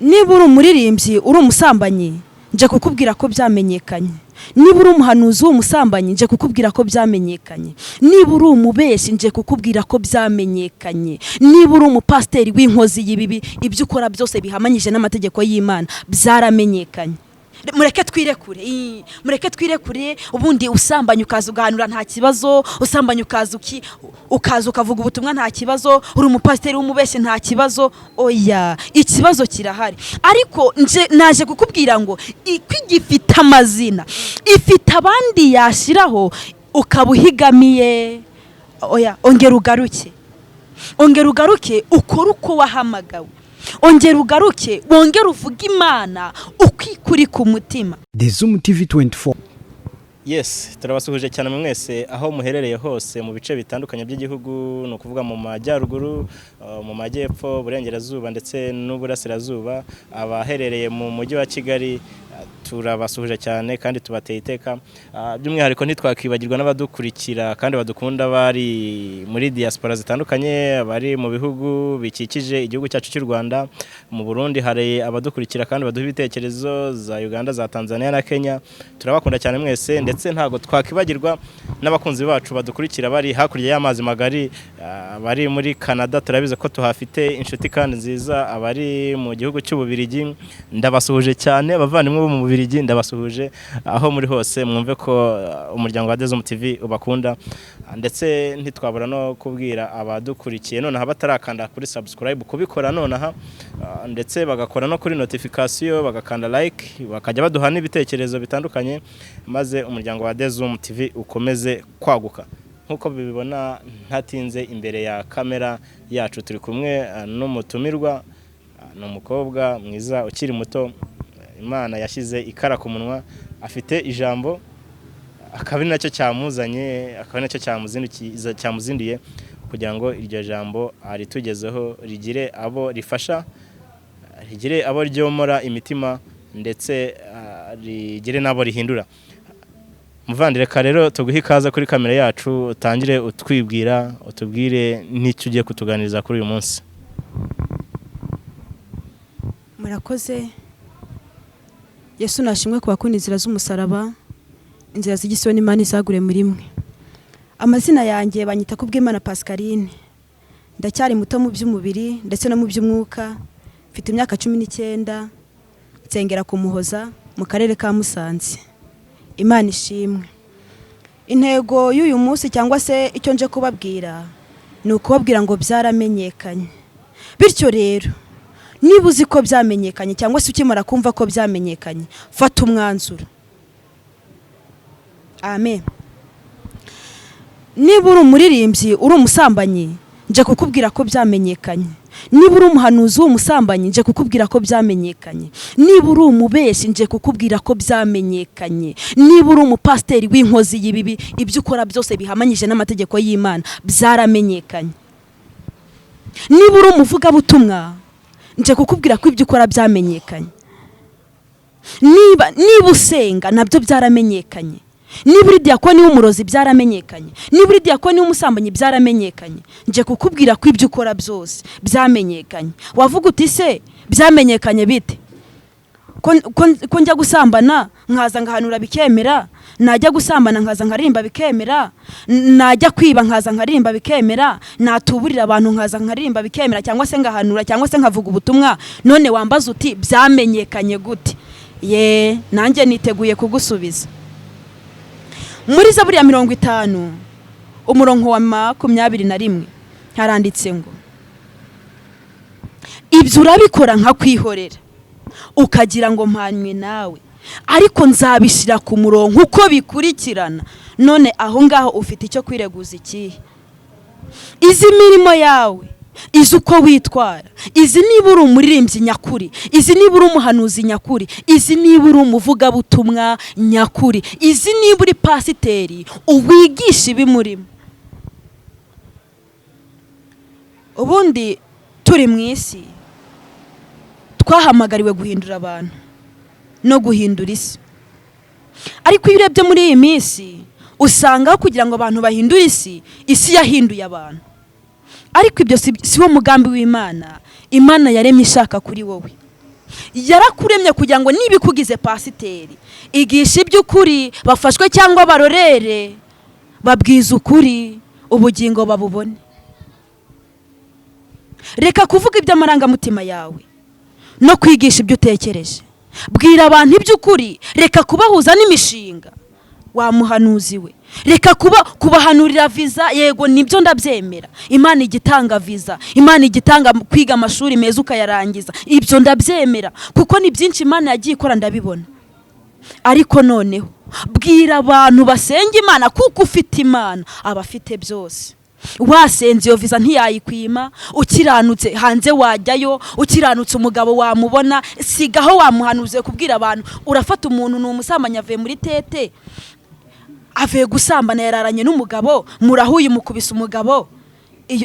niba uri umuririmbyi uri umusambanyi nje kukubwira ko byamenyekanye. Niba uri umuhanuzi w'umusambanyi nje kukubwira ko byamenyekanye. Niba uri umubeshi nje kukubwira ko byamenyekanye. Niba uri umupasiteri w'inkozi y'ibibi ibyo ukora byose bihamanyije n'amategeko y'Imana byaramenyekanye. Mureke twirekure ubundi usambanye ukaza ugahanura nta kibazo, usambanye ukaza ukavuga ubutumwa nta kibazo, uri umupasiteri w'umubeshi nta kibazo. Oya, ikibazo kirahari. Ariko naje kukubwira ngo igifite amazina ifite abandi yashiraho ukabuhigamiye. Oya, ongera ugaruke ukora uko wahamagawe. Ongera ugaruke wongera uvuga Imana ukikuri ku mutima. Zoom TV 24. Yes, turabasuhuje cyane mwese aho muherereye hose mu bice bitandukanye by'igihugu, no kuvuga mu majyaruguru, mu majyepfo, burengerazuba ndetse n'uburasirazuba. Abaherereye mu mujyi wa Kigali turabasuhuje cyane kandi tubateye iteka. By'umwihariko ntitwakibagirwa n'abadukurikira kandi badukunda bari muri diaspora zitandukanye, bari mu bihugu bikikije igihugu cyacu cy'u Rwanda. Mu Burundi hari abadukurikira kandi baduha ibitekerezo, za Uganda, za Tanzania na Kenya. Turabakunda cyane mwese, ndetse ntago twakibagirwa n'abakunzi bacu badukurikira bari hakurya y'amazi magari, bari muri Canada. Turabize ko tuhafite inshuti kandi nziza, abari mu gihugu cy'Ububirigi. Ndabasuhuje cyane abavandimwe bo mu Bubirigi, ndabasuhuje aho muri hose. Mwumve ko umuryango wa Zoom TV ubakunda, ndetse ntitwabura no kubwira abadukurikiye nonaha batarakanda kuri subscribe kubikora nonaha, ndetse bagakora no kuri notification, bagakanda like, bakajya baduha n'ibitekerezo bitandukanye, maze umuryango wa Zoom TV ukomeze kwaguka. Nkuko bibibona ntatinze imbere ya kamera yacu turi kumwe n'umutumirwa, n'umukobwa mwiza ukiri muto Imana yashyize ikara ku munwa, afite ijambo, akaba ari nacyo cyamuzanye, akaba nacyo cyamuzinduye kugira ngo iryo jambo aritugezeho rigire abo rifasha, rigire abo ryomora imitima, ndetse rigire nabo rihindura. Muvandire rero tuguhe ikaze kuri kamera yacu, utangire utwibwira, utubwire n'icyo ugiye kutuganiriza kuri uyu munsi. Murakoze. Yesu nashimwe ku bakunda inzira z'umusaraba, inzira z'igisibo n'Imana izagure muri mwe. Amazina yanjye banyita kubw'Imana Pascaline. Ndacyari muto mu by'umubiri ndetse no mu by'umwuka. Mfite imyaka 19, nsengera ku Muhoza mu karere ka Musanze. Imana ishimwe. Intego y'uyu munsi cyangwa se icyo nje kubabwira ni ukubabwira ngo byaramenyekanye. Bityo rero niba uzi ko byamenyekanye cyangwa se ukimara kumva ko byamenyekanye, fata umwanzuro. Amen. Niba uri umuririmbyi uri umusambanyi nje kukubwira ko byamenyekanye. Niba uri umuhanuzi w'umusambanyi nje kukubwira ko byamenyekanye. Niba uri umubeshi nje kukubwira ko byamenyekanye. Niba uri umupasiteri w'inkozi y'ibibi ibyo ukora byose bihamanyije n'amategeko y'Imana byaramenyekanye. Niba uri umuvuga butumwa nje kukubwira ko ibyo ukora byamenyekanye. Niba usenga nabyo byaramenyekanye. Niba uri diakoni w'umurozi byaramenyekanye. Niba uri diakoni w'umusambanyi byaramenyekanye. Nje kukubwira ko ibyo ukora byose byamenyekanye. Wavuga uti se byamenyekanye bite? Ko njya gusambana nkaza ngahanura bikemera, najya gusambana nkaza nkarimba bikemera, najya kwiba nkaza nkarimba bikemera, natuburira abantu nkaza nkarimba bikemera, cyangwa se ngahanura cyangwa se nkavuga ubutumwa, none wambaza uti byamenyekanye gute? Nanjye niteguye kugusubiza. Muri Zaburi ya 50 umurongo wa 21 haranditse ngo ibyo urabikora nka kwihorera ukagira ngo mpanywe nawe, ariko nzabishira ku murongo uko bikurikirana. None aho ngaho ufite icyo kwireguza ikihe? Izi mirimo yawe, izi uko witwara, izi niba uri umuririmbyi nyakuri, izi niba uri umuhanuzi nyakuri, izi niba uri umuvuga butumwa nyakuri, izi niba uri pasiteri uwigisha ibimurimo. Ubundi turi mu isi twahamagariwe guhindura abantu no guhindura isi. Ariko iyo urebye muri iyi minsi usanga kugira ngo abantu bahindure isi yahinduye abantu. Ariko ibyo si wo mugambi w'Imana. Imana yaremye ishaka kuri wowe. yarakuremye kugira ngo nibikugize pasiteri igisha iby'ukuri, bafashwe cyangwa barorere, babwiza ukuri, ubugingo babubone. Reka kuvuga iby'amarangamutima yawe no kwigisha ibyo utekereje. Bwira abantu iby'ukuri, reka kubahuza n'imishinga. Wa muhanuzi we, reka kubahanurira viza. Yego nibyo ndabyemera, Imana igitanga viza, Imana igitanga kwiga amashuri meza ukayarangiza, ibyo ndabyemera kuko ni byinshi Imana yagiye ikora ndabibona. Ariko noneho bwira abantu basenga Imana, kuko ufite Imana aba afite byose. Wasenze iyo viza ntiyayikwima, ukiranutse hanze wajyayo, ukiranutse umugabo wamubona. Sigaho wamuhanuze kubwira abantu urafata umuntu n'umusamanya avuye muri tete, avuye gusambana, yararanye n'umugabo, murahuye mukubise umugabo.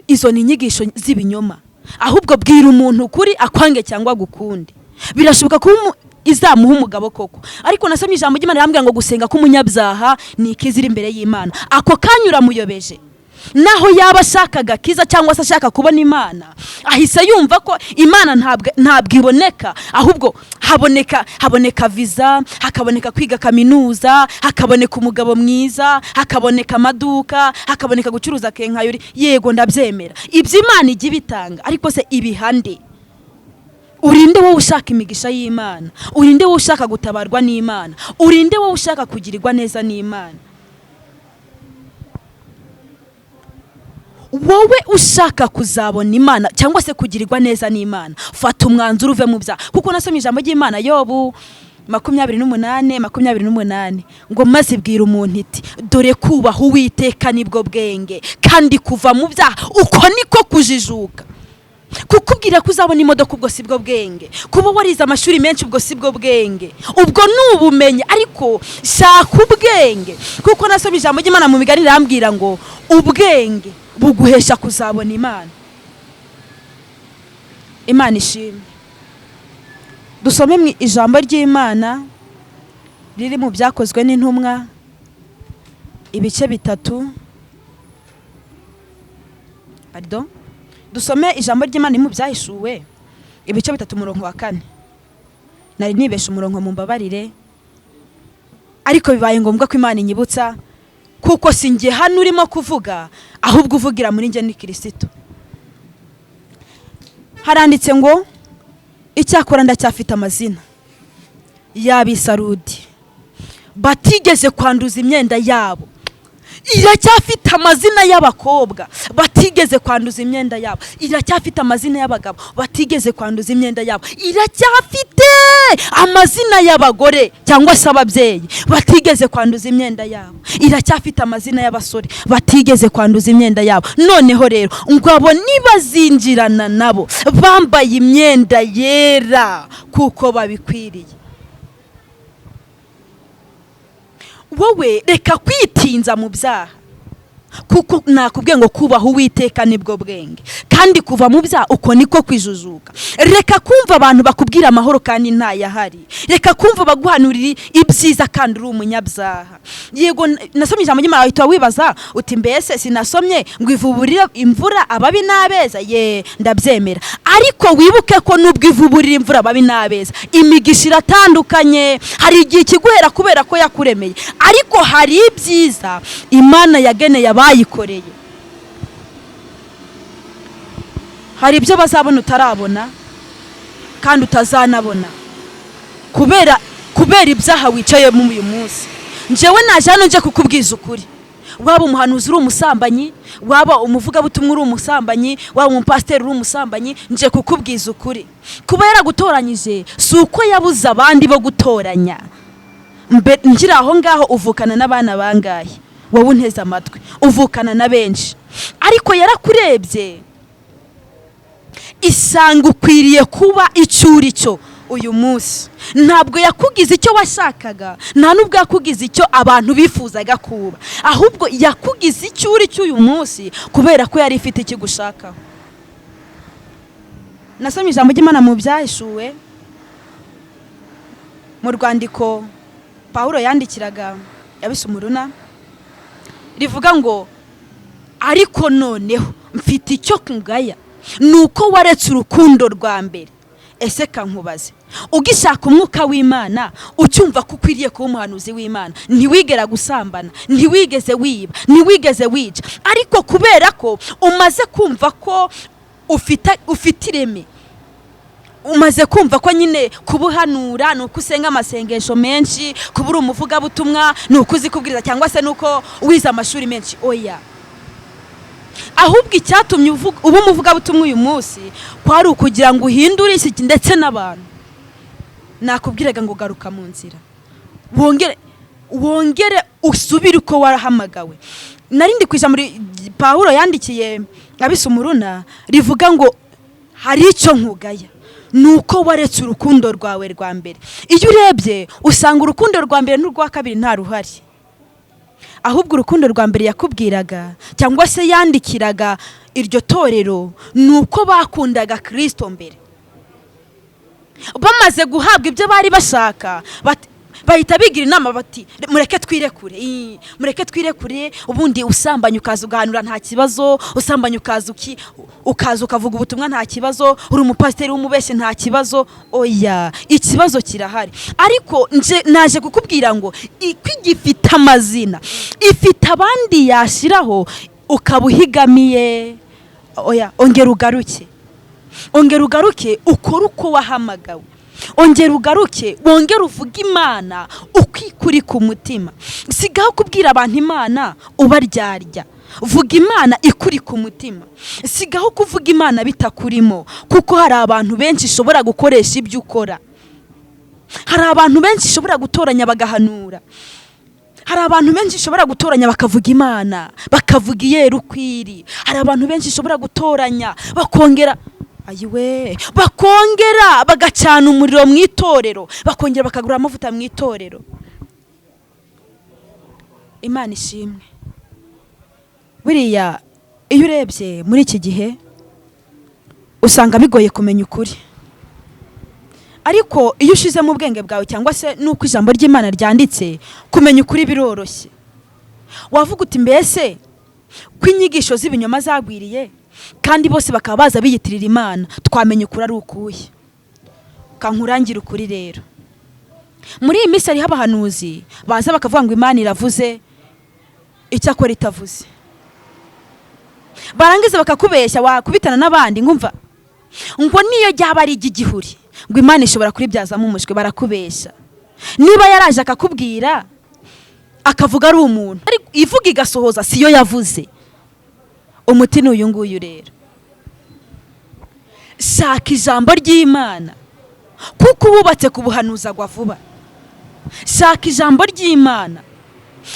Izo ni inyigisho z'ibinyoma. Ahubwo bwira umuntu kuri, akwange cyangwa gukunde. Birashoboka ko izamuha umugabo koko, ariko nasomye ijambo ry'Imana rambwira ngo gusenga k'umunyabyaha ni ikizira imbere y'Imana. Ako kanyura muyobeje, naho yaba ashakaga kiza cyangwa se ashaka kubona Imana, ahise yumva ko Imana ntabwo iboneka, ahubwo haboneka viza, hakaboneka kwiga kaminuza, hakaboneka umugabo mwiza, hakaboneka amaduka, hakaboneka gucuruza kenkayori. Yego ndabyemera, ibyo Imana ijya ibitanga, ariko se ibihande. Urinde wowe ushaka imigisha y'Imana, urinde wowe ushaka gutabarwa n'Imana, urinde wowe ushaka kugirirwa neza n'Imana. Wowe ushaka kuzabona Imana cyangwa se kugirirwa neza n'Imana, fata umwanzuro uve mu byaha. Kuko nasomye ijambo ry'Imana Yobu 28 ngo maze bwira umuntu iti, dore kubaha Uwiteka nibwo bwenge, kandi kuva mu byaha uko niko kujijuka. Kukubwira kuzabona imodoka ubwo sibwo bwenge, kuba warize amashuri menshi ubwo sibwo bwenge, ubwo nubumenye. Ariko shaka ubwenge, kuko nasomye ijambo ry'Imana mu migani rambwira ngo ubwenge buguhesha kuzabona Imana. Imana ishimwe. Dusome mu ijambo ry'Imana riri mu byakozwe n'intumwa ibice 3. Dusome ijambo ry'Imana mu byahishuwe ibice 3 umurongo wa 4. Nari nibesha umurongo mu mbabarire, ariko bibaye ngombwa ko Imana inyibutsa, kuko singiye hano urimo kuvuga, ahubwo uvugira muri nge ni Kristo. Haranditse ngo icyakora ndacyafite amazina y'abisarudi batigeze kwanduza imyenda yabo. Iracyafite amazina y'abakobwa batigeze kwanduza imyenda yabo. Iracyafite amazina y'abagabo batigeze kwanduza imyenda yabo. Iracyafite amazina y'abagore cyangwa se ababyeyi batigeze kwanduza imyenda yabo. Iracyafite amazina y'abasore batigeze kwanduza imyenda yabo. Noneho rero ngo abo nibazinjirana nabo bambaye imyenda yera kuko babikwiriye. Wowe reka kwitinza mu byaha, kuko nakubwiye ngo kubaha Uwiteka nibwo bwenge, kandi kuva mu byaha uko niko kwijujuka. Reka kumva abantu bakubwira amahoro kandi ntayahari. Reka kumva baguhanurira ibyiza kandi uri umunyabyaha. Yego nasomye ijambo ry'Imana ahita wibaza uti mbese sinasomye ngo ivuburira imvura ababi n'abeza. Ye ndabyemera, ariko wibuke ko nubwo ivuburira imvura ababi n'abeza, imigisha iratandukanye. Hari igihe kiguhera kubera ko yakuremeye, ariko hari ibyiza Imana yageneye abayikoreye. Hari ibyo bazabona utarabona kandi utazanabona kubera ibyaha wicayemo uyu munsi. Njewe naje hano nje kukubwiza ukuri. Waba umuhanuzi uri umusambanyi, waba umuvugabutumwa uri umusambanyi, waba umupasiteri uri umusambanyi, nje kukubwiza ukuri. Kuba yaragutoranyije si uko yabuze abandi bo gutoranya. Ngira aho ngaho uvukana n'abana bangahe? Wowe unteze amatwi uvukana na benshi, ariko yarakurebye isanga ukwiriye kuba icyuri cyo uyu munsi. Ntabwo yakugize icyo washakaga, nta nubwo yakugize icyo abantu bifuzaga kuba, ahubwo yakugize icyuri cy'uyu munsi kubera ko yari ifite ikigushakaho. Nasomye ijambo ry'Imana mu byahishuwe mu rwandiko Pawulo yandikiraga abisumuruna, rivuga ngo ariko noneho mfite icyo kungaya, nuko waretse urukundo rwa mbere. ese kankubaze ugishaka umwuka w'Imana ucyumva ko ukwiriye kuba umuhanuzi w'Imana ntiwigera gusambana ntiwigeze wiba ntiwigeze wica ariko kubera ko umaze kumva ko ufite ireme umaze kumva ko nyine kubuhanura nuko usenga amasengesho menshi kubura umuvuga butumwa nuko uzi kubwiriza cyangwa se nuko wiza amashuri menshi oya ahubwo icyatumye uba umuvuga butumwa uyu munsi kwari ukugira ngo uhindure isi ndetse n'abantu nakubwiraga ngo garuka mu nzira wongere usubire uko warahamagawe narindi kwija muri Pawulo yandikiye abisumuruna rivuga ngo hari icyo nkugaya nuko waretse urukundo rwawe rwa mbere iyo urebye usanga urukundo rwa mbere n'urwa kabiri nta ruhari ahubwo urukundo rwa mbere yakubwiraga cyangwa se yandikiraga iryo torero nuko bakundaga Kristo mbere bamaze guhabwa ibyo bari bashaka bahita bigira inama bati mureke twirekure ubundi usambanya ukaza ugahanura nta kibazo usambanya ukaza ukavuga ubutumwa nta kibazo uri umupasiteri w'umubeshyi nta kibazo oya ikibazo kirahari ariko naje kukubwira ngo igifite amazina ifite abandi yashiraho ukabuhigamiye oya ongera ugaruke ukora uko wahamagawe ongera ugaruke wongera uvuga Imana ukikuri ku mutima sigaho kubwira abantu Imana ubaryarya vuga Imana ikuri ku mutima sigaho kuvuga Imana bitakurimo kuko hari abantu benshi ishobora gukoresha ibyo ukora hari abantu benshi ishobora gutoranya bagahanura hari abantu benshi ishobora gutoranya bakavuga Imana bakavuga Yirekuye hari abantu benshi ishobora gutoranya bakongera bakongera bagacana umuriro mu itorero bakongera bakagura amavuta mu itorero Imana ishimwe buriya iyo urebye muri iki gihe usanga bigoye kumenya ukuri ariko iyo ushize mu bwenge bwawe cyangwa se nuko ijambo ry'Imana ryanditse kumenya ukuri biroroshye wavuga uti mbese ko inyigisho z'ibinyoma zagwiriye kandi bose bakaba baza biyitirira Imana twamenye ukuri ari ukuye kankurangira ukuri rero muri iyi minsi hariho abahanuzi baza bakavuga ngo Imana iravuze icyakora itavuze barangiza bakakubeshya wakubitana n'abandi ngumva ngo niyo ryaba ari igihuri ngo Imana ishobora kuribyazamo umushwe barakubeshya niba yaraje akakubwira akavuga ari umuntu ivuga igasohoza siyo yavuze umuti n'uyu nguyu rero shaka ijambo ry'Imana kuko ububatse ku buhanuzi agwa vuba shaka ijambo ry'Imana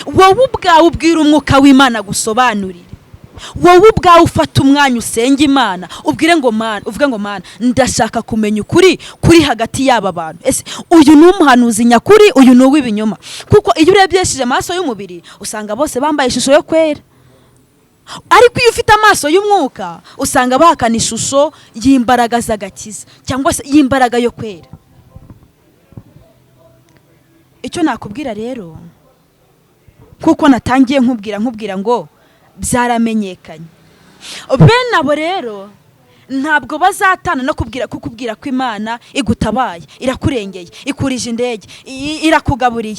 wowe ubwawe ubwira umwuka w'Imana gusobanurire wowe ubwawe ufata umwanya usenga Imana ubwire ngo Mana ndashaka kumenya ukuri kuri hagati y'aba bantu ese uyu ni umuhanuzi nyakuri uyu ni uw'ibinyoma kuko iyo urebyesheje amaso y'umubiri usanga bose bambaye ishusho yo kwera ariko iyo ufite amaso y'umwuka usanga bahakana ishusho y'imbaraga z'agakiza cyangwa se y'imbaraga yo kwera icyo nakubwira rero kuko natangiye nkubwira ngo byaramenyekanye bene abo rero ntabwo bazatana no kukubwira ko Imana igutabaye irakurengeye ikurije indege irakugaburiye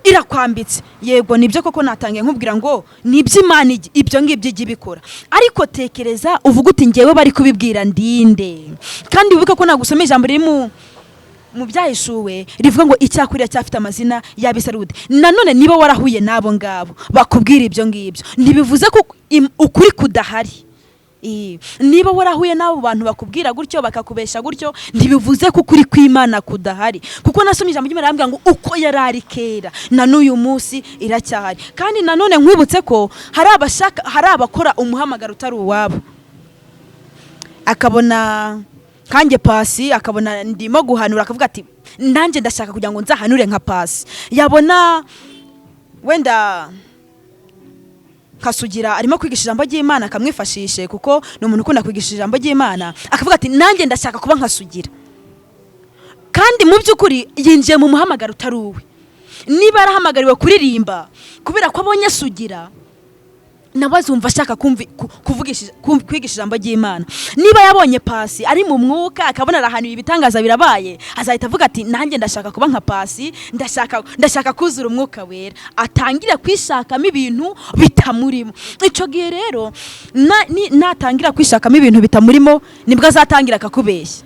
irakwambitse yego nibyo koko natangiye nkubwira ngo nibyo Imana ibyo ngibyo igibikora ariko tekereza uvuga uti ngewe bari kubibwira ndinde kandi wibuke ko nagusomeye ijambo riri mu byahishuwe rivuga ngo icyakurira cyafite amazina y'abisarude nanone niba warahuye nabo ngabo bakubwira ibyo ngibyo ntibivuze ko ukuri kudahari niba warahuye n'abo bantu bakubwira gutyo bakakubesha gutyo ntibivuze ko ukuri kw'Imana kudahari kuko nasomye ijambo ry'Imana rambwira ngo uko yarari kera na n'uyu munsi iracyahari kandi nanone nkwibutse ko hari abakora umuhamagaro utari uwabo akabona kanjye Pasi akabona ndimo guhanura akavuga ati nanjye ndashaka kugira ngo nzahanure nka Pasi yabona wenda Kasugira arimo kwigisha ijambo ry'Imana akamwifashishe kuko ni umuntu ukunda kwigisha ijambo ry'Imana akavuga ati nanjye ndashaka kuba nkasugira kandi mu by'ukuri yinjiye mu muhamagaro utari uwe niba arahamagariwe kuririmba kubera ko abonye sugira nawe azumva ashaka kwigisha ijambo ry'Imana. Niba yabonye Pasi ari mu mwuka akabona arahanuye ibitangaza birabaye, azahita avuga ati nanjye ndashaka kuba nka Pasi, ndashaka kuzura umwuka wera, atangire kwishakamo ibintu bitamurimo. Ico gihe rero natangira kwishakamo ibintu bitamurimo nibwo azatangira akakubeshya.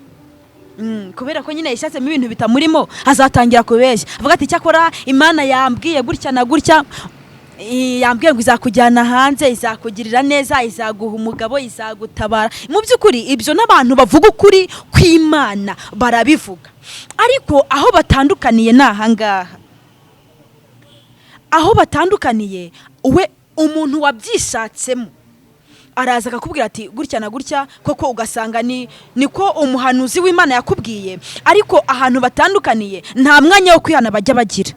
Kubera ko nyine yishatsemo ibintu bitamurimo azatangira kubeshya, avuga ati cyakora Imana yambwiye gutya na gutya, yambwiye ngo izakujyana hanze, izakugirira neza, izaguha umugabo, izagutabara. Mu by'ukuri ibyo n'abantu bavuga ukuri kw'Imana barabivuga, ariko aho batandukaniye nahangaha. Aho batandukaniye, umuntu wabyishatsemo araza akakubwira ati gutya na gutya, koko ugasanga niko umuhanuzi w'Imana yakubwiye, ariko ahantu batandukaniye nta mwanya wo kwihana bajya bagira.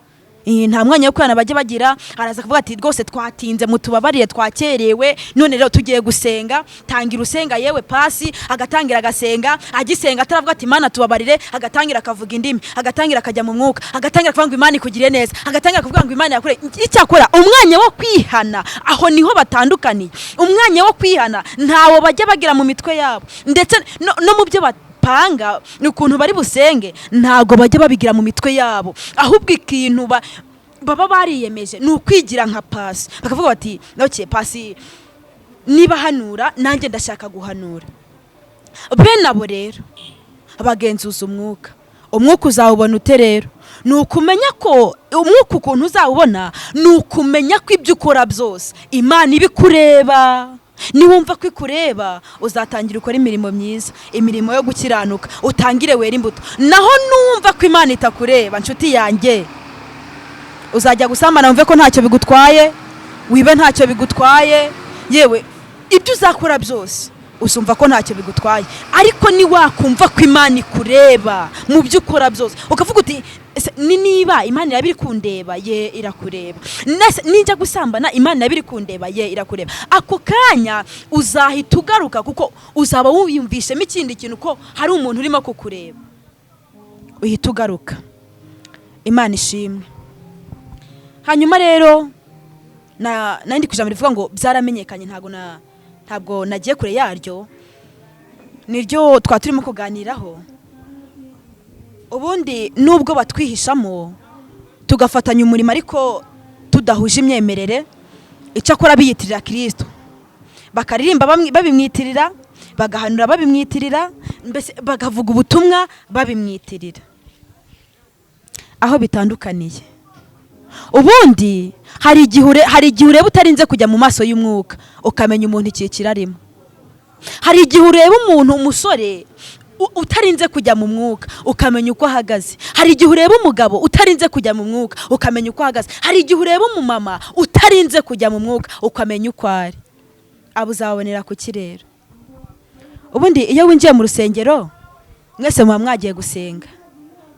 Nta mwanya wo kwihana bajya bagira. Araza kuvuga ati rwose twatinze, mutubabarire, twakerewe, none rero tugiye gusenga. Tangira usenga yewe Pasi, agatangira agasenga, agisenga ataravuga ati Imana tubabarire, agatangira akavuga indimi, agatangira akajya mu mwuka, agatangira kuvuga ngo Imana ikugire neza, agatangira kuvuga ngo Imana yakure. Icyakora umwanya wo kwihana, aho niho batandukaniye. Umwanya wo kwihana ntawo bajya bagira mu mitwe yabo, ndetse no mu byo panga ukuntu bari busenge ntago bajya babigira mu mitwe yabo, ahubwo ikintu baba bariyemeje ni ukwigira nka Pasi. Bakavuga bati okay Pasi niba hanura nanjye ndashaka guhanura. Bene abo rero bagenzuza umwuka uzawubona ute rero? Ni ukumenya ko umwuka ukuntu uzawubona ni ukumenya ko ibyo ukora byose Imana ibikureba. Niwumva ko ikureba uzatangira ukora imirimo myiza, imirimo yo gukiranuka, utangire wera imbuto. Naho numva ko Imana itakureba, nshuti yanjye, uzajya gusambana wumve ko ntacyo bigutwaye, wibe ntacyo bigutwaye, yewe ibyo uzakora byose usumva ko ntacyo bigutwaye. Ariko ni wakumva ko Imana ikureba mu byo ukora byose, ukavuga uti niba Imana yabiri kundeba, ye irakureba. Ninjya gusambana Imana yabiri kundeba, ye irakureba. Ako kanya uzahita ugaruka, kuko uzaba wiyumvishemo ikindi kintu ko hari umuntu urimo kukureba, uhita ugaruka. Imana ishimwe. Hanyuma rero nandi kujambo rivuga ngo byaramenyekanye, ntabwo nagiye kure yaryo, niryo twaturimo kuganiraho. Ubundi nubwo batwihishamo tugafatanya umurimo ariko tudahuje imyemerere, icyakora biyitirira Kristo, bakaririmba babimwitirira, bagahanura babimwitirira, mbese bagavuga ubutumwa babimwitirira. Aho bitandukaniye, ubundi hari igihe ureba utarinze kujya mu maso y'umwuka ukamenya umuntu ikikira arimo. Hari igihe ureba umuntu, umusore, utarinze kujya mu mwuka ukamenya uko ahagaze. Hari igihe ureba umugabo utarinze kujya mu mwuka ukamenya uko ahagaze. Hari igihe ureba umumama utarinze kujya mu mwuka ukamenya uko ari. Abo uzabonera ku kirero. Ubundi iyo winjiye mu rusengero mwese muba mwagiye gusenga,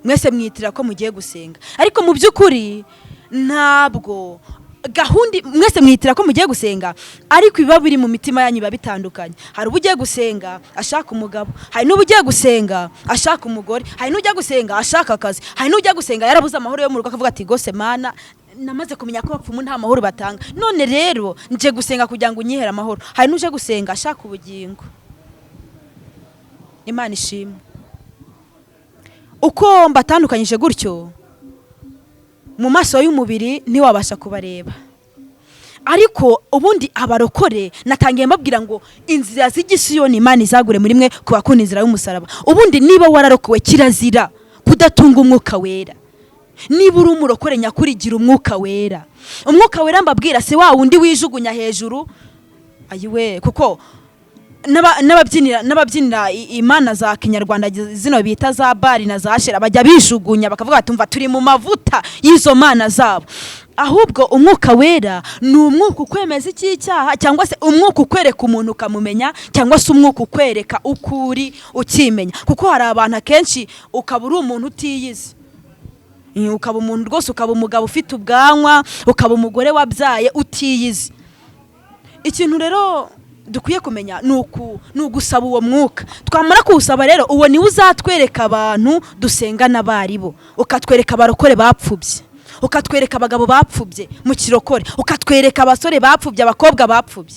mwese mwitira ko mugiye gusenga, ariko mu by'ukuri ntabwo gahundi mwese mwitira ko mugiye gusenga, ariko biba biri mu mitima yanyu biba bitandukanye. Hari ubugiye gusenga ashaka umugabo, hari n'ubugiye gusenga ashaka umugore, hari n'ujya gusenga ashaka akazi, hari n'ujya gusenga yarabuze amahoro yo mu rugo akavuga ati gose Mana namaze kumenya ko bapfumu nta mahoro batanga, none rero nje gusenga kugira ngo unyihere amahoro. Hari n'uje gusenga ashaka ubugingo. Imana ishimwe. Uko mbatandukanyije gutyo mu maso y'umubiri ntiwabasha kubareba, ariko ubundi abarokore natangiye mbabwira ngo inzira z'igisiyoni Imana izagure muri mwe ku bakunda inzira y'umusaraba. Ubundi niba wararokowe kirazira kudatunga umwuka wera. Niba uri umurokore nyakuri gira umwuka wera. Umwuka wera mbabwira se wa wundi wijugunya hejuru, ayiwe, kuko n'ababyinira imana za kinyarwanda zino bita za bari na za shera bajya bijugunya bakavuga ati umva turi mu mavuta y'izo mana zabo. Ahubwo umwuka wera ni umwuka ukwemeza icyaha, cyangwa se umwuka ukwereka umuntu ukamumenya, cyangwa se umwuka ukwereka ukuri ukimenya. Kuko hari abantu akenshi ukaba uri umuntu utiyizi, ukaba umuntu rwose, ukaba umugabo ufite ubwanwa, ukaba umugore wabyaye utiyizi. Ikintu rero dukwiye kumenya ni ugusaba uwo mwuka. Twamara kuwusaba rero uwo niwe uzatwereka abantu dusenga n'abaribo, ukatwereka abarokore bapfubye, ukatwereka abagabo bapfubye mu kirokore, ukatwereka abasore bapfubye, abakobwa bapfubye.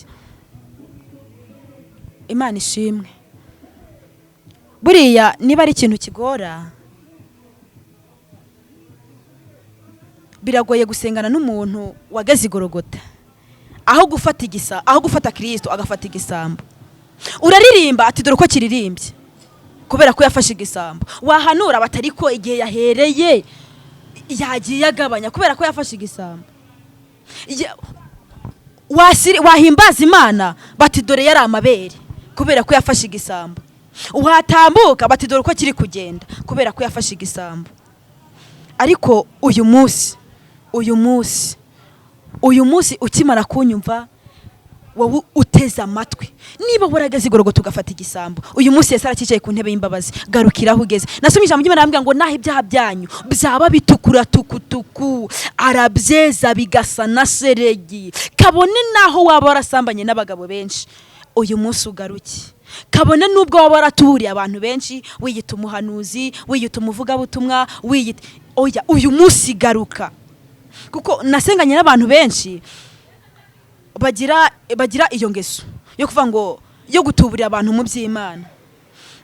Imana ishimwe. Buriya niba ari ikintu kigora, biragoye gusengana n'umuntu wageze igorogota, aho gufata Kristo agafata igisambo. Uraririmba ati dore uko kiririmbye kubera ko yafashe igisambo. Wahanura batari ko igihe yahereye yagiye agabanya kubera ko yafashe igisambo. Wahimbaza Imana bati dore yari amabere kubera ko yafashe igisambo. Watambuka bati dore uko kiri kugenda kubera ko yafashe igisambo. Ariko uyu munsi ukimara kunyumva, wowe uteze amatwi, niba warageze igorogota ugafata igisambo, uyu munsi Yesu arakicaye ku ntebe y'imbabazi, garukiraho ugeze. Nasomye ijambo ry'Imana rambwira ngo naho ibyaha byanyu byaba bitukura tukutuku, arabyeza bigasa na seregi. Kabone naho waba warasambanye n'abagabo benshi, uyu munsi ugaruki. Kabone nubwo waba waratuburiye abantu benshi, wiyita umuhanuzi, wiyita umuvugabutumwa, oya, uyu munsi garuka. Kuko nasenganye n'abantu benshi bagira iyo ngeso yo kuvuga ngo yo gutuburira abantu mu by'Imana.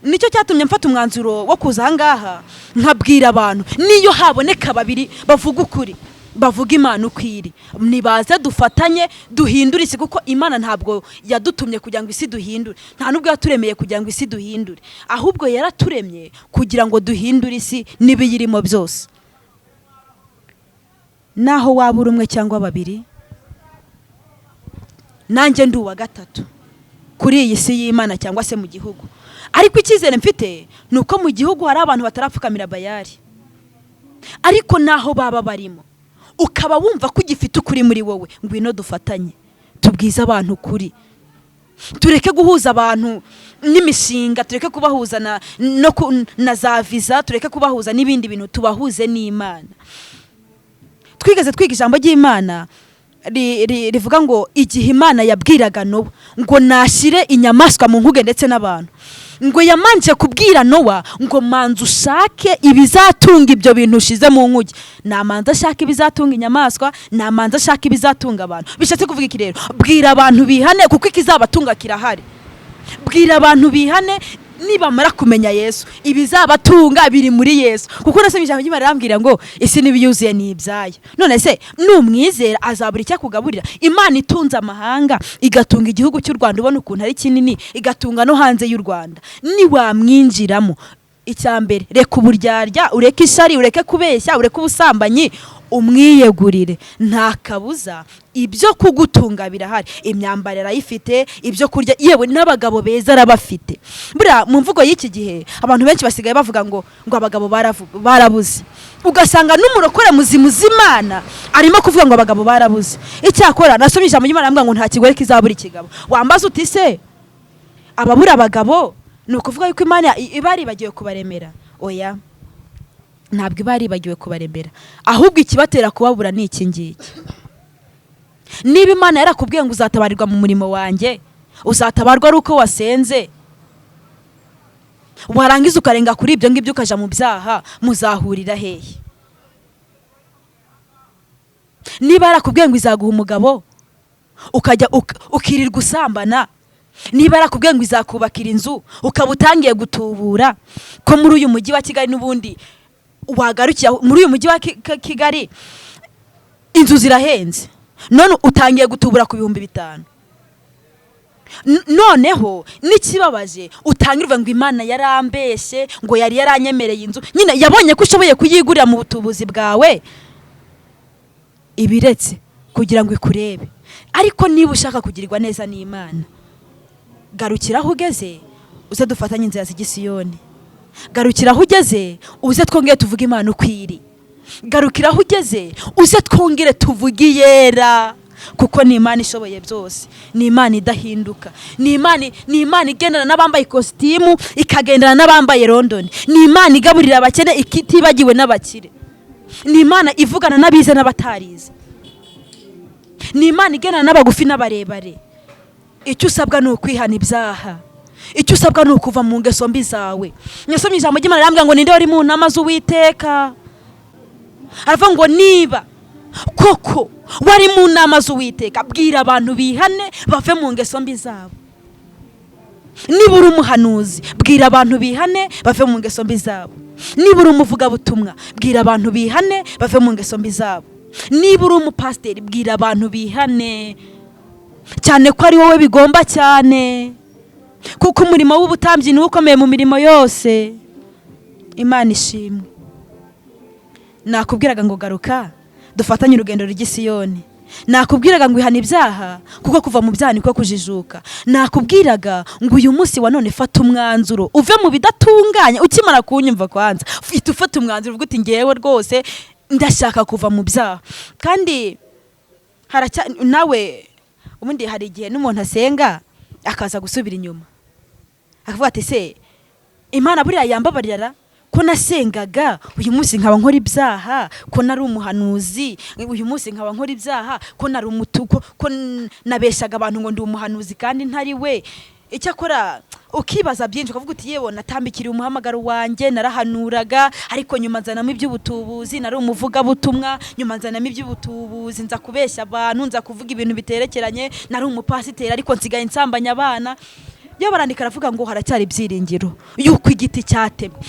Nicyo cyatumye mfata umwanzuro wo kuza ahangaha nkabwira abantu, niyo haboneka babiri bavuga ukuri, bavuga Imana ukwiri, nibaze dufatanye duhindure isi. Kuko Imana ntabwo yadutumye kugira ngo isi duhindure, nta nubwo yaturemeye kugira ngo isi duhindure, ahubwo yaraturemye kugira ngo duhindure isi n'ibiyirimo byose. Naho waba uri umwe cyangwa babiri, nanjye ndi uwa gatatu kuri iyi si y'Imana cyangwa se mu gihugu. Ariko icyizere mfite ni uko mu gihugu hari abantu batarapfukamira Bayali. Ariko naho baba barimo, ukaba wumva ko ugifite ukuri muri wowe, ngwino dufatanye tubwize abantu ukuri. Tureke guhuza abantu n'imishinga, tureke kubahuza na za visa, tureke kubahuza n'ibindi bintu, tubahuze n'Imana. Twigeze twiga ijambo ry'Imana rivuga ngo igihe Imana yabwiraga Nowa ngo nashyire inyamaswa mu nkuge ndetse n'abantu, ngo yamanje kubwira Nowa ngo manza ushake ibizatunga ibyo bintu ushize mu nkuge. Namanza ashaka ibizatunga inyamaswa, namanza ashaka ibizatunga abantu. Bishatse kuvuga iki rero? Bwira abantu bihane kuko ikizabatunga kirahari. Bwira abantu bihane nibamara kumenya Yesu, ibizabatunga biri muri Yesu. Kuko nasomye ijambo ry'Imana rambwira ngo isi nibiyuzuye ni ibyayo. None se numwizera azabura icyo kugaburira? Imana itunze amahanga, igatunga igihugu cy'u Rwanda, ubona ukuntu ari kinini, igatunga no hanze y'u Rwanda. Niwamwinjiramo, icyambere reka uburyarya, ureke ishari, ureke kubeshya, ureke ubusambanyi, umwiyegurire. Nta kabuza ibyo kugutunga birahari. Imyambaro arayifite, ibyo kurya, yewe n'abagabo beza arabafite. Buriya mu mvugo y'iki gihe abantu benshi basigaye bavuga ngo abagabo barabuze. Ugasanga n'umurokore muzimuzimana arimo kuvuga ngo abagabo barabuze. Icyakora nasomye ijambo ry'Imana rambwira ngo nta kigore kizabura ikigabo. Wambaza uti se ababura abagabo ni ukuvuga yuko Imana ibari bagiye kubaremera? Oya, ntabwo ibari bagiye kubaremera, ahubwo ikibatera kubabura ni iki ngiki. Niba Imana yarakubwiye ngo uzatabarirwa mu murimo wanjye, uzatabarwa ari uko wasenze, warangiza ukarenga kuri ibyo ngibyo ukaja mu byaha, muzahurira hehe? Niba yarakubwiye ngo izaguha umugabo ukajya ukirirwa usambana, niba yarakubwiye ngo izakubakira inzu ukaba utangiye gutubura, ko muri uyu mujyi wa Kigali n'ubundi wagarukiye muri uyu mujyi wa Kigali inzu zirahenze, none utangiye gutubura ku 5,000. Noneho n'ikibabaje utangirwa ngo Imana yarambeshye, ngo yari yaranyemereye inzu, nyine yabonye ko ushoboye kuyigurira mu butubuzi bwawe, ibiretse kugira ngo ikurebe. Ariko niba ushaka kugirirwa neza n'Imana, garukiraho ugeze uze dufatanye inzira z'igisiyoni. Garukiraho ugeze uze twongere tuvuge Imana ukwiri. Garukiraho ugeze uze twongere tuvuge yera, kuko ni Imana ishoboye byose, ni Imana idahinduka, ni Imana igendana n'abambaye ikositimu ikagendana n'abambaye London, ni Imana igaburira abakene ikitibagiwe n'abakire, ni Imana ivugana n'abize n'abatarize, ni Imana igendana n'abagufi n'abarebare. Icyo usabwa ni ukwihana ibyaha, icyo usabwa ni ukuva mu ngeso mbi zawe. Nyasomye ijambo ry'Imana rambwira ngo ninde wari mu nama z'Uwiteka? aravuga ngo niba koko wari mu nama z'Uwiteka bwira abantu bihane bave mu ngeso mbi zabo. Niba uri umuhanuzi bwira abantu bihane bave mu ngeso mbi zabo. Niba uri umuvugabutumwa bwira abantu bihane bave mu ngeso mbi zabo. Niba uri umupasiteri bwira abantu bihane, cyane ko ari wowe bigomba cyane, kuko umurimo w'ubutambyi ni ukomeye mu mirimo yose. Imana ishimwe. Nakubwiraga ngo garuka dufatanye urugendo rw'Isiyoni. Nakubwiraga ngo ihana ibyaha kuko kuva mu byaha niko kujijuka. Nakubwiraga ngo uyu munsi wa none fata umwanzuro uve mu bidatunganye. Ukimara kunyumva kwanza ufata umwanzuro uvuga uti ngewe rwose ndashaka kuva mu byaha. Kandi nawe ubundi hari igihe n'umuntu asenga akaza gusubira inyuma akavuga ati se Imana buriya yambabarira ko nasengaga uyu munsi nkaba nkora ibyaha, ko nari umuhanuzi uyu munsi nkaba nkora ibyaha, ko nari umutuko, ko nabeshaga abantu ngo ndi umuhanuzi kandi ntari we. Icyakora ukibaza byinshi ukavuga uti yewe natambikiriye umuhamagaro wanjye, narahanuraga ariko nyuma nzanamo iby'ubutubuzi, nari umuvugabutumwa nyuma nzanamo iby'ubutubuzi, nza kubeshya abantu, nza kuvuga ibintu biterekeranye, nari umupasiteri ariko nsigaye nsambanya abana. Yo barandika aravuga ngo haracyari ibyiringiro yuko igiti cyatemwe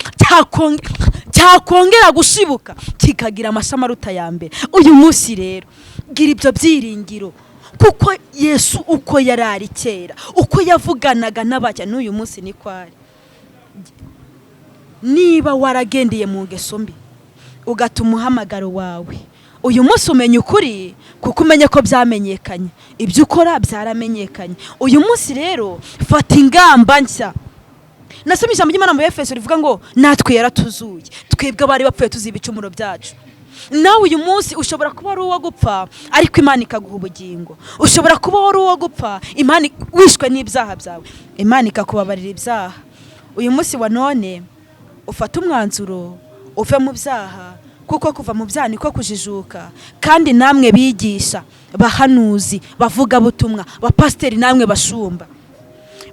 cyakongera gushibuka kikagira amashami aruta ya mbere. Uyu munsi rero gira ibyo byiringiro, kuko Yesu uko yarari kera, uko yavuganaga n'abajya n'uyu munsi niko ari. Niba waragendeye mu ngeso mbi ugatuma umuhamagaro wawe uyu munsi umenya ukuri, kuko umenye ko byamenyekanye, ibyo ukora byaramenyekanye. Uyu munsi rero fata ingamba nshya. Nasomye ijambo ry'Imana mu Efeso rivuga ngo natwe yaratuzuye, twebwe abari bapfuye tuzi ibicumuro byacu. Nawe uyu munsi ushobora kuba ari uwo gupfa ariko Imana ikaguha ubugingo. Ushobora kuba ari uwo gupfa Imana wishwe n'ibyaha byawe, Imana ikakubabarira ibyaha. Uyu munsi wa none ufata umwanzuro uve mu byaha, kuko kuva mu byaha niko kujijuka. Kandi namwe bigisha, bahanuzi, bavuga butumwa, bapasiteri, namwe bashumba,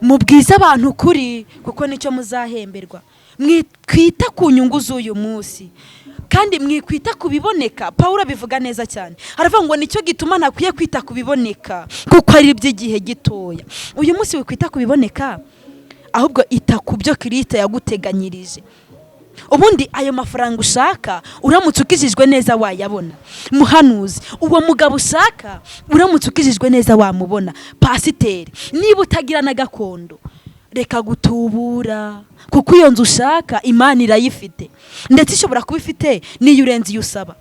mubwiza abantu kuri, kuko nicyo muzahemberwa. Mwikwita ku nyungu z'uyu munsi kandi mwikwita kubiboneka. Pawulo bivuga neza cyane, aravuga ngo nicyo gituma ntakwiye kwita kubiboneka kuko ari iby'igihe gitoya. Uyu munsi wikwita kubiboneka, ahubwo ita ku byo Kristo yaguteganyirije. Ubundi ayo mafaranga ushaka uramutse ukijijwe neza wayabona. Muhanuzi, uwo mugabo ushaka uramutse ukijijwe neza wamubona. Pasiteri, niba utagira na gakondo reka gutubura, kuko iyo nzu ushaka Imana irayifite, ndetse ishobora kuba ifite niyo urenze iyo usaba.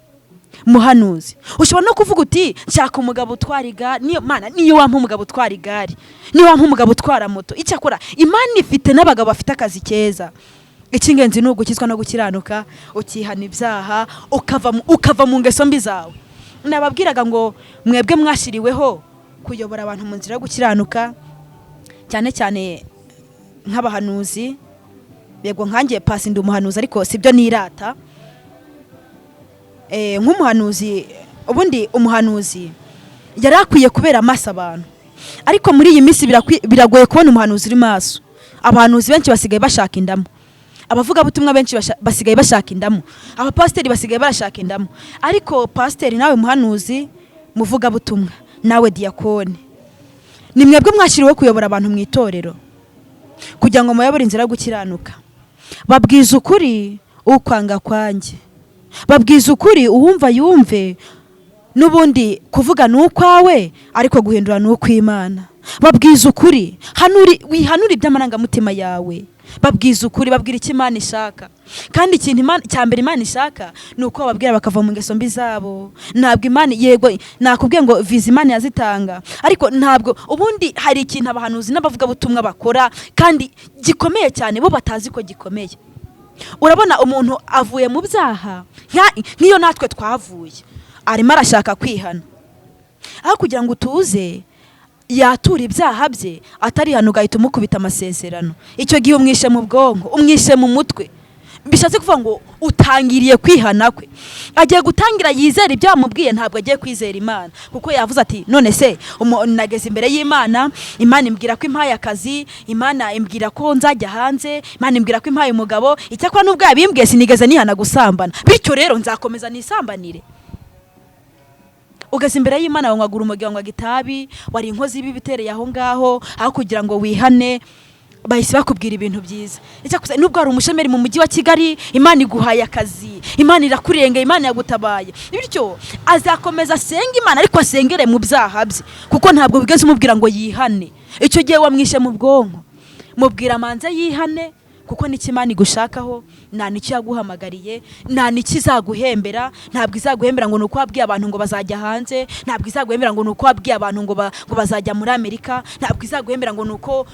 Muhanuzi, ushobora no kuvuga uti nshaka umugabo utwara igare, niyo wampa umugabo utwara igare, niyo wampa umugabo utwara moto. Icyakora Imana ifite n'abagabo bafite akazi keza. Icy'ingenzi ni ugukizwa no gukiranuka, ukihana ibyaha, ukava mu ngeso mbi zawe. Nababwiraga ngo mwebwe mwashiriweho kuyobora abantu mu nzira yo gukiranuka, cyane cyane nk'abahanuzi. Yego nkangiye pasi ndi umuhanuzi ariko sibyo nirata. Nk'umuhanuzi, ubundi umuhanuzi yari akwiye kubera amaso abantu, ariko muri iyi minsi biragoye kubona umuhanuzi uri maso. Abahanuzi benshi basigaye bashaka indamu, abavuga butumwa benshi basigaye bashaka indamu, abapasiteri basigaye barashaka indamu. Ariko pasiteri nawe muhanuzi, muvuga butumwa, nawe diakone, ni mwebwe mwashiriwe kuyobora abantu mu itorero kugira ngo muyobore inzira yo gukiranuka. Babwiza ukuri ukwanga kwanjye, babwiza ukuri uwumva yumve, n'ubundi kuvuga n'ukwawe ariko guhindura n'ukw'Imana. Babwiza ukuri, wihanura iby'amarangamutima yawe. Babwiza ukuri, babwira icyo Imana ishaka. Kandi ikintu cya mbere Imana ishaka ni uko babwira bakava mu ngeso mbi zabo. Ntabwo Imana, yego nakubwiye ngo viza Imana yazitanga, ariko ntabwo ubundi hari ikintu abahanuzi n'abavuga butumwa bakora kandi gikomeye cyane bo batazi ko gikomeye. Urabona umuntu avuye mu byaha nk'iyo natwe twavuye, arimo arashaka kwihana, aho kugira ngo utuze yatura ibyaha bye atari hano ugahita umukubita amasezerano. Icyo gihe umwishe mu bwonko, umwishe mu mutwe. bishatse kuvuga ngo utangiriye kwihana kwe, agiye gutangira yizera ibyo yamubwiye, ntabwo agiye kwizera Imana, kuko yavuze ati none se nageze imbere y'Imana, Imana imbwira ko impaye akazi, Imana imbwira ko nzajya hanze, Imana imbwira ko impaye umugabo, icyakora n'ubwo yabimbwiye sinigeze nihana gusambana, bityo rero nzakomeza nisambanire. Ugeze imbere y'Imana wangagura umugabo ngo agitabi, wari inkozi y'ibitereye aho ngaho, aho kugira ngo wihane bahise bakubwira ibintu byiza. Icyakuze nubwo ari umushemeri mu mujyi wa Kigali, Imana iguhaye akazi, Imana irakurenge, Imana yagutabaye, bityo azakomeza asenga Imana, ariko asengere mu byaha bye, kuko ntabwo bigeze umubwira ngo yihane. Icyo gihe wamwishe mu bwonko, mubwira manze yihane, kuko n'iki Imana igushakaho nta nicyo yaguhamagariye, nta nicyo izaguhembera. Ntabwo izaguhembera ngo nuko wabwiye abantu ngo bazajya hanze, ntabwo izaguhembera ngo nuko wabwiye abantu ngo bazajya muri Amerika, ntabwo izaguhembera ngo nuko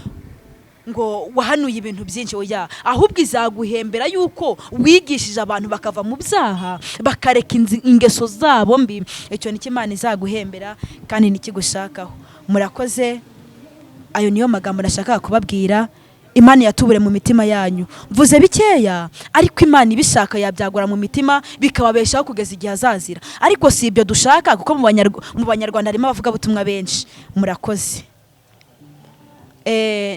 ngo wahanuye ibintu byinshi, oya, ahubwo izaguhembera yuko wigishije abantu bakava mu byaha, bakareka ingeso zabo mbi. Icyo nicyo Imana izaguhembera kandi nikigushakaho. Murakoze, ayo niyo magambo nashaka kubabwira. Imana yatubure mu mitima yanyu, mvuze bikeya, ariko Imana ibishaka yabyagura mu mitima bikababeshaho kugeza igihe azazira. Ariko si ibyo dushaka, kuko mu Banyarwanda harimo abavuga butumwa benshi. Murakoze.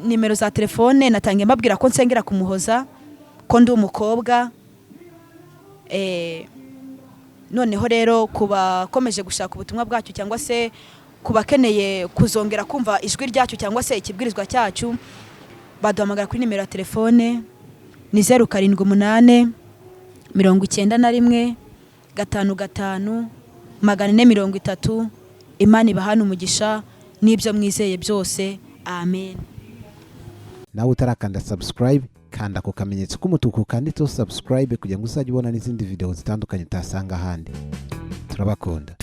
Nimero za telefone natangiye mbabwira ko nsengera kumuhoza, ko ndi umukobwa. Noneho rero kubakomeje gushaka ubutumwa bwacu, cyangwa se kubakeneye kuzongera kumva ijwi ryacu cyangwa se ikibwirizwa cyacu, baduhamagara kuri nimero ya telefone ni 078 91 55 430. Imana ibahana umugisha n'ibyo mwizeye byose. Amen. Nawe utarakanda subscribe, kanda ku kamenyetso k'umutuku kanditseho subscribe kugira ngo uzajye ubona n'izindi video zitandukanye utasanga ahandi. Turabakunda.